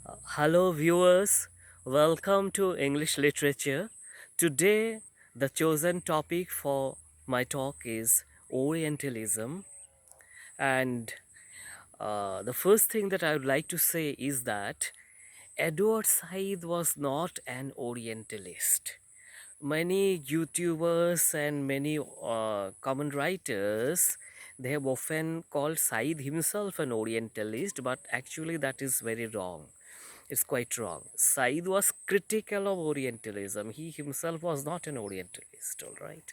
Hello, viewers. Welcome to English Literature. Today, the chosen topic for my talk is Orientalism. And the first thing that I would like to say is that Edward Said was not an Orientalist. Many YouTubers and many common writers, they have often called Said himself an Orientalist, but actually that is very wrong. It's quite wrong. Said was critical of Orientalism. He himself was not an Orientalist, all right.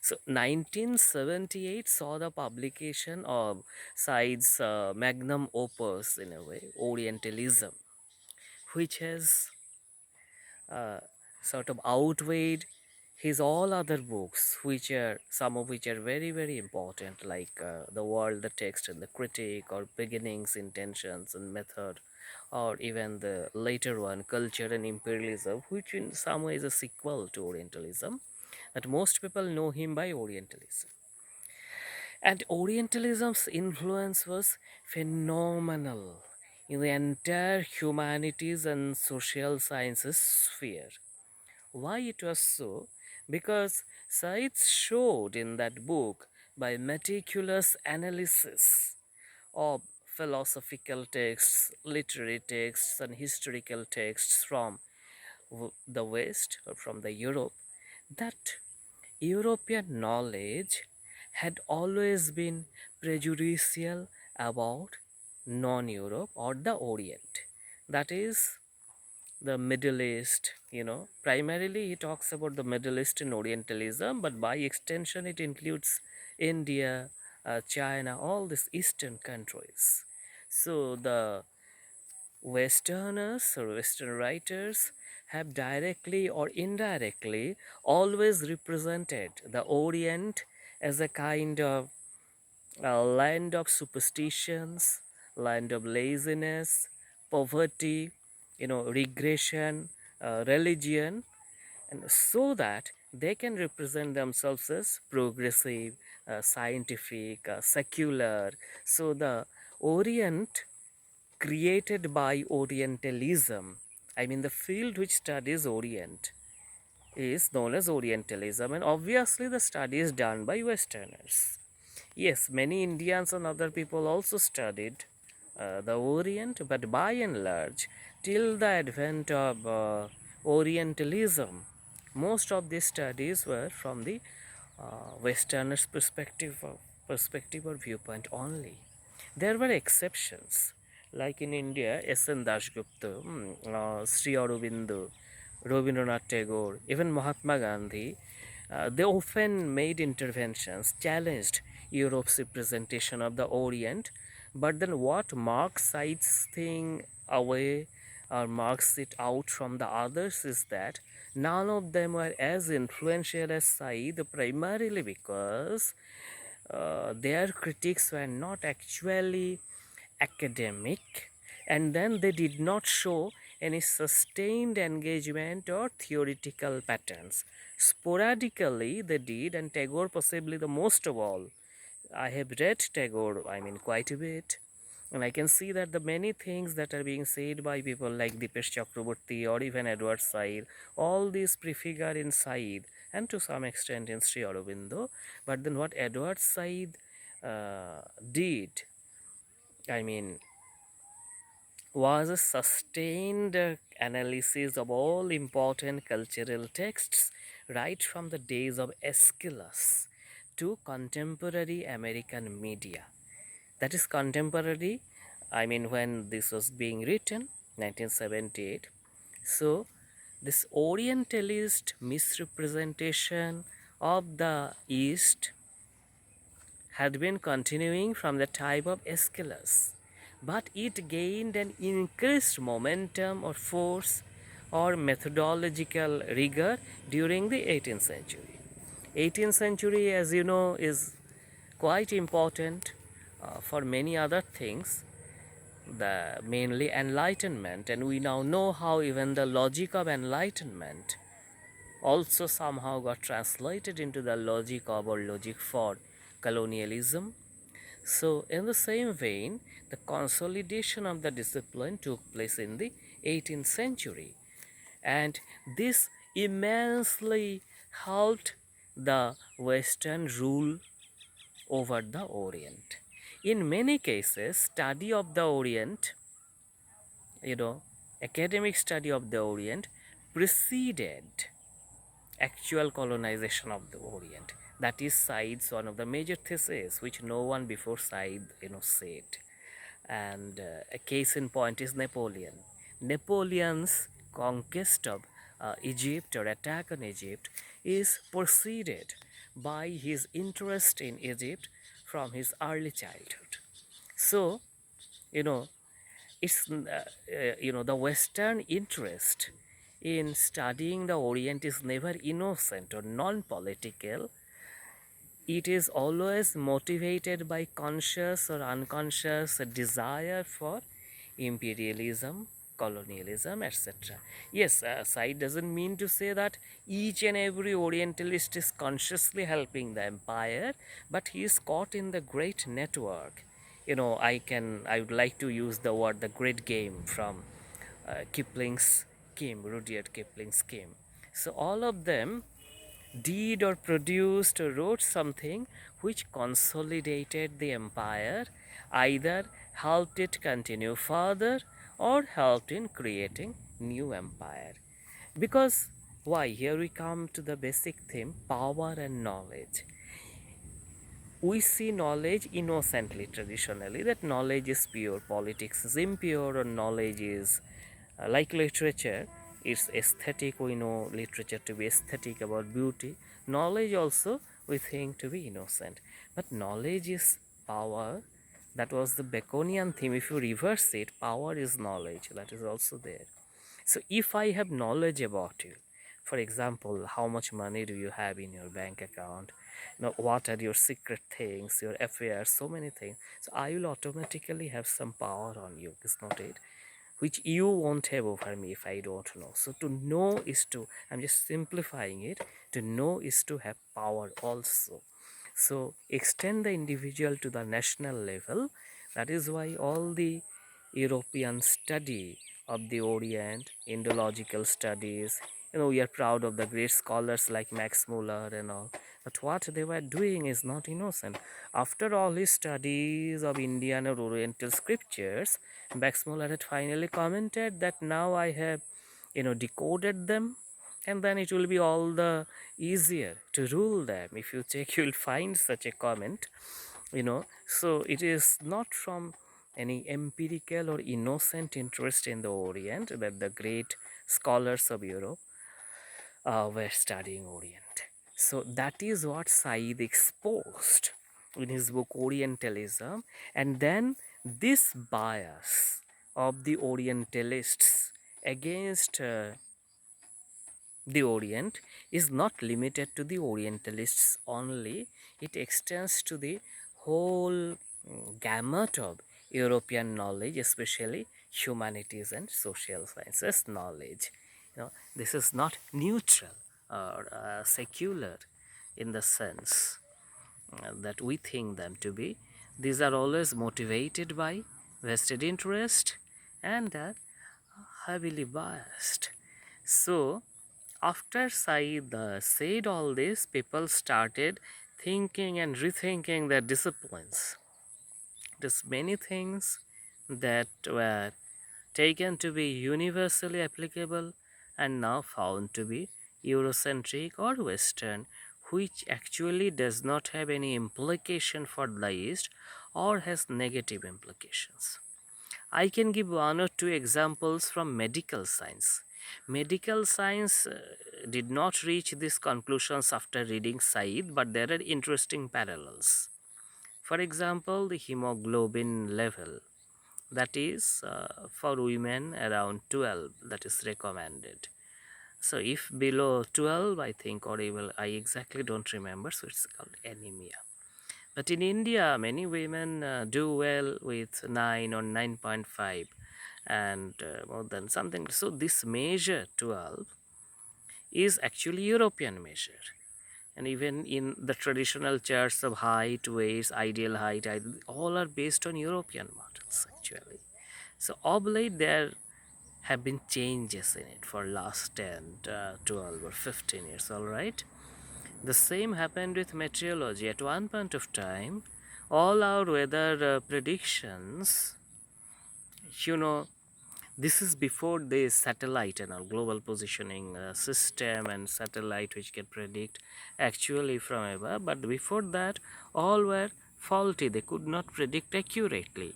So 1978 saw the publication of Said's magnum opus, in a way, Orientalism, which has uh, sort of outweighed his all other books, which are some of which are very very important, like The World, the Text and the Critic, or Beginnings, Intentions and Method, or even the later one, Culture and Imperialism, which in some way is a sequel to Orientalism, but most people know him by Orientalism. And Orientalism's influence was phenomenal in the entire humanities and social sciences sphere. Why it was so? Because Said showed in that book, by meticulous analysis of philosophical texts, literary texts, and historical texts from the West or from the Europe, that European knowledge had always been prejudicial about non-Europe or the Orient. That is the Middle East, primarily he talks about the Middle East and Orientalism, but by extension it includes India, China, all these Eastern countries. So the Westerners or Western writers have directly or indirectly always represented the Orient as a kind of a land of superstitions, land of laziness, poverty, regression, religion, and so that they can represent themselves as progressive, scientific, secular. So the Orient created by Orientalism, I mean the field which studies Orient, is known as Orientalism, and obviously the study is done by Westerners. Yes, many Indians and other people also studied the Orient, but by and large, till the advent of Orientalism, most of these studies were from the Westerners' perspective or viewpoint only. There were exceptions, like in India, S.N. Dasgupta, Sri Aurobindo, Rabindranath Tagore, even Mahatma Gandhi. They often made interventions, challenged Europe's representation of the Orient, but then what marks Said's thing away or marks it out from the others is that none of them were as influential as Said, primarily because their critiques were not actually academic, and then they did not show any sustained engagement or theoretical patterns. Sporadically they did, and Tagore possibly the most of all. I have read Tagore, I mean, quite a bit, and I can see that the many things that are being said by people like Dipesh Chakrabarty or even Edward Said, all these prefigure in Said and to some extent in Sri Aurobindo. But then what Edward Said did, I mean, was a sustained analysis of all important cultural texts right from the days of Aeschylus to contemporary American media. That is contemporary, I mean, when this was being written, 1978. So this Orientalist misrepresentation of the East had been continuing from the time of Aeschylus, but it gained an increased momentum or force or methodological rigor during the 18th century. 18th century, as you know, is quite important for many other things, the mainly enlightenment, and we now know how even the logic of enlightenment also somehow got translated into the logic of or logic for colonialism. So, in the same vein, the consolidation of the discipline took place in the 18th century, and this immensely helped the Western rule over the Orient. In many cases, study of the Orient, you know, academic study of the Orient preceded actual colonization of the Orient. That is Said's one of the major theses, which no one before Said, said. And a case in point is Napoleon. Napoleon's conquest of Egypt or attack on Egypt is preceded by his interest in Egypt from his early childhood. So, you know, the Western interest in studying the Orient is never innocent or non-political. It is always motivated by conscious or unconscious desire for imperialism, colonialism, etc. Yes, Said doesn't mean to say that each and every Orientalist is consciously helping the empire, but he is caught in the great network. I would like to use the word the great game from Kipling's game, Rudyard Kipling's game. So all of them did or produced or wrote something which consolidated the empire, either helped it continue further or helped in creating new empire. Because why? Here we come to the basic theme, power and knowledge. We see knowledge innocently traditionally, that knowledge is pure, politics is impure, or knowledge is like literature, it's aesthetic. We know literature to be aesthetic, about beauty. Knowledge also we think to be innocent, but knowledge is power. That was the Baconian theme. If you reverse it, power is knowledge, that is also there. So if I have knowledge about you, for example, how much money do you have in your bank account, what are your secret things, your affairs, so many things, so I will automatically have some power on you, is not it? Which you won't have over me if I don't know. So to know is to, I'm just simplifying it, to know is to have power also. So extend the individual to the national level. That is why all the European study of the Orient, Indological studies, we are proud of the great scholars like Max Muller and all. But what they were doing is not innocent. After all his studies of Indian or Oriental scriptures, Max Muller had finally commented that now I have, decoded them, and then it will be all the easier to rule them. If you check, you will find such a comment. So it is not from any empirical or innocent interest in the Orient that the great scholars of Europe were studying Orient. So that is what Said exposed in his book Orientalism, and then this bias of the Orientalists against the Orient is not limited to the Orientalists only, it extends to the whole gamut of European knowledge, especially humanities and social sciences knowledge. This is not neutral or secular in the sense that we think them to be. These are always motivated by vested interest and are heavily biased. So, after Said said all this, people started thinking and rethinking their disciplines. There's many things that were taken to be universally applicable and now found to be Eurocentric or Western, which actually does not have any implication for the East or has negative implications. I can give one or two examples from medical science. Medical science did not reach these conclusions after reading Said, but there are interesting parallels. For example, the hemoglobin level, that is for women around 12, that is recommended. So if below 12, I think, or even I exactly don't remember, so it's called anemia. But in India, many women do well with 9 or 9.5 and more than something. So this measure 12 is actually European measure. and even in the traditional charts of height, weights, ideal height, all are based on European models actually. So of late there have been changes in it for last 10, 12 or 15 years, all right. The same happened with meteorology. At one point of time, all our weather predictions, you know, this is before the satellite and our global positioning system and satellite which can predict actually from above. But before that, all were faulty. They could not predict accurately.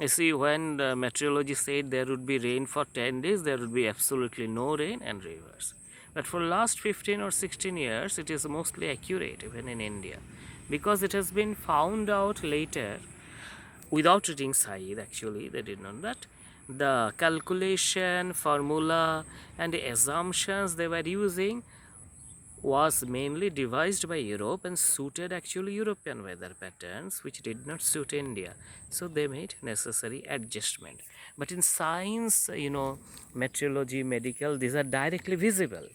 You see, when the meteorology said there would be rain for 10 days, there would be absolutely no rain and reverse. But for last 15 or 16 years, it is mostly accurate even in India, because it has been found out later without reading Said. Actually, they did not that the calculation formula and the assumptions they were using was mainly devised by Europe and suited actually European weather patterns, which did not suit India. So they made necessary adjustment. But in science, meteorology, medical, these are directly visible.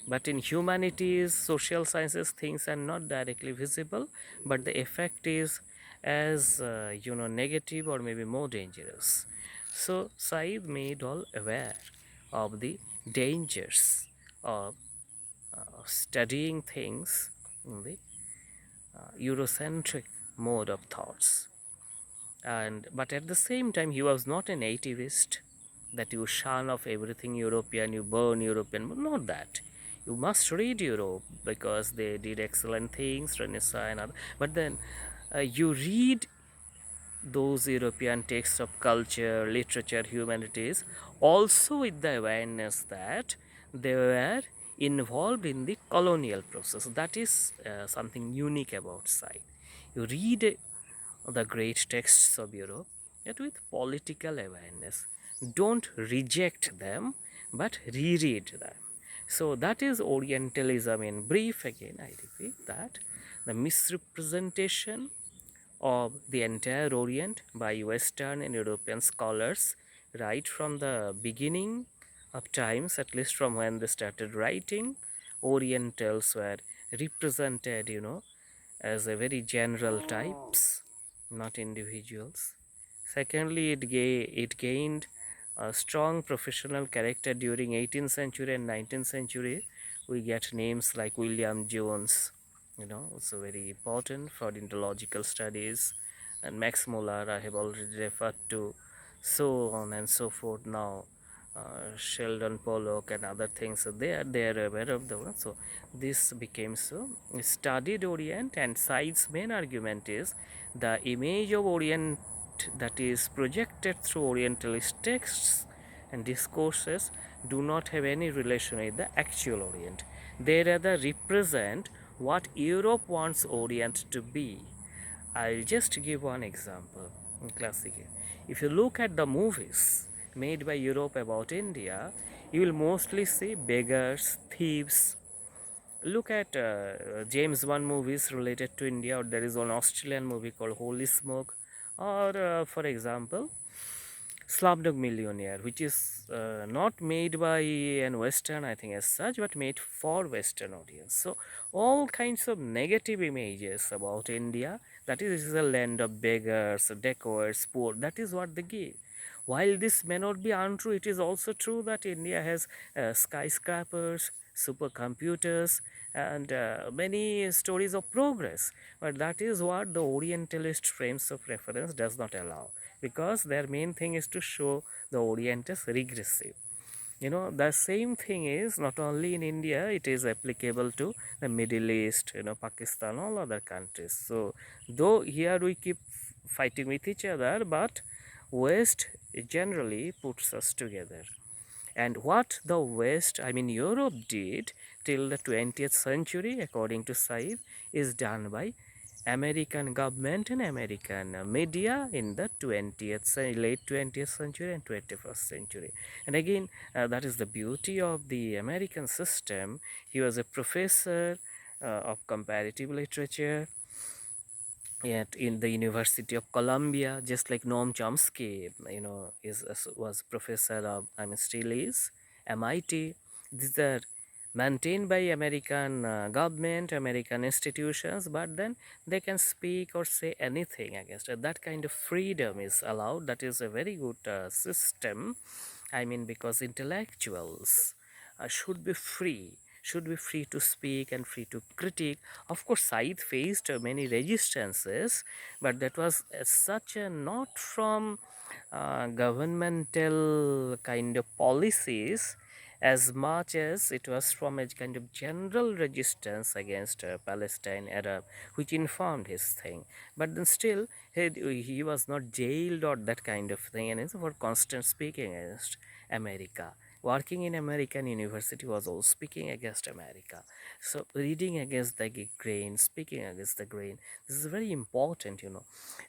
But in humanities, social sciences, things are not directly visible, but the effect is as negative or maybe more dangerous. So Said made all aware of the dangers of studying things in the Eurocentric mode of thoughts. And but at the same time, he was not a nativist that you shun of everything European, you burn European. Not that. You must read Europe because they did excellent things, Renaissance and other. But then you read those European texts of culture, literature, humanities, also with the awareness that they were involved in the colonial process. That is something unique about Sai. You read the great texts of Europe, yet with political awareness. Don't reject them, but reread them. So that is Orientalism in brief. Again, I repeat that the misrepresentation of the entire Orient by Western and European scholars right from the beginning of times, at least from when they started writing. Orientals were represented, as a very general types, not individuals. Secondly, it gained a strong professional character during 18th century and 19th century. We get names like William Jones, also very important for ontological studies, and Max Muller I have already referred to, so on and so forth. Now Sheldon Pollock and other things, so they are aware of the one. So this became so studied Orient, and Said's main argument is the image of Orient that is projected through Orientalist texts and discourses do not have any relation with the actual Orient. They rather represent what Europe wants Orient to be. I'll just give one example. Classic. If you look at the movies made by Europe about India, you will mostly see beggars, thieves. Look at James Bond movies related to India, or there is one Australian movie called Holy Smoke, or for example, Slumdog Millionaire, which is not made by an Western, I think, as such, but made for Western audience. So all kinds of negative images about India, that is, this is a land of beggars, dacoits, poor. That is what they give. While this may not be untrue, it is also true that India has skyscrapers, supercomputers, and many stories of progress. But that is what the Orientalist frames of reference does not allow, because their main thing is to show the Orient as regressive. The same thing is not only in India, it is applicable to the Middle East, Pakistan, all other countries. So though here we keep fighting with each other, but West generally puts us together. And what the West, I mean Europe, did till the 20th century, according to Said, is done by American government and American media in the late 20th century and 21st century. And again, that is the beauty of the American system. He was a professor of comparative literature at in the University of Columbia, just like Noam Chomsky, was professor of, still is, MIT. These are maintained by American government, American institutions, but then they can speak or say anything against it. That kind of freedom is allowed. That is a very good system. I mean, because intellectuals should be free to speak and free to critique. Of course, Said faced many resistances, but that was such a not from governmental kind of policies as much as it was from a kind of general resistance against Palestine Arab, which informed his thing. But then still, he was not jailed or that kind of thing, and it's for constant speaking against America. Working in American university was all speaking against America. So reading against the grain, speaking against the grain, this is very important, you know.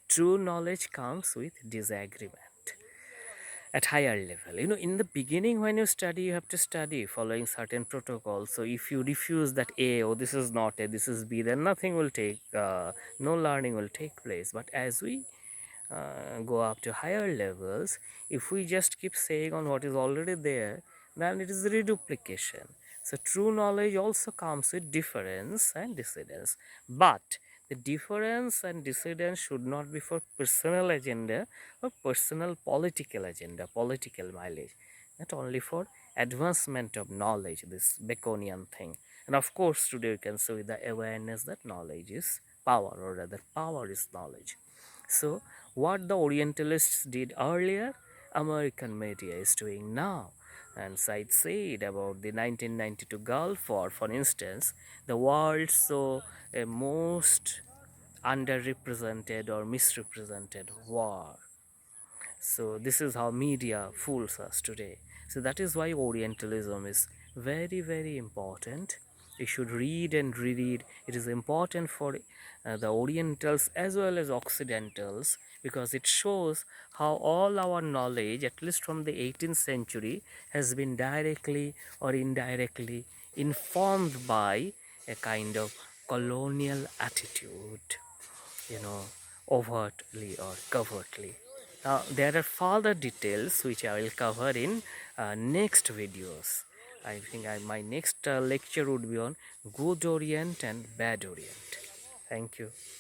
True knowledge comes with disagreement at higher level. You know, in the beginning when you study, you have to study following certain protocols. So if you refuse that A, oh this is not A, this is B, then nothing will take, no learning will take place. But as we go up to higher levels, if we just keep saying on what is already there, then it is reduplication. So true knowledge also comes with difference and dissidence. But the difference and dissidence should not be for personal agenda or personal political agenda, political mileage, not only for advancement of knowledge, this Baconian thing. And of course, today we can see with the awareness that knowledge is power, or rather, power is knowledge. So, what the Orientalists did earlier, American media is doing now. And Said said about the 1992 Gulf War, for instance, the world saw a most underrepresented or misrepresented war. So this is how media fools us today. So that is why Orientalism is very, very important. You should read and reread. It is important for the Orientals as well as Occidentals, because it shows how all our knowledge, at least from the 18th century, has been directly or indirectly informed by a kind of colonial attitude, you know, overtly or covertly. Now, there are further details which I will cover in next videos. I think my next lecture would be on good Orient and bad Orient. Thank you.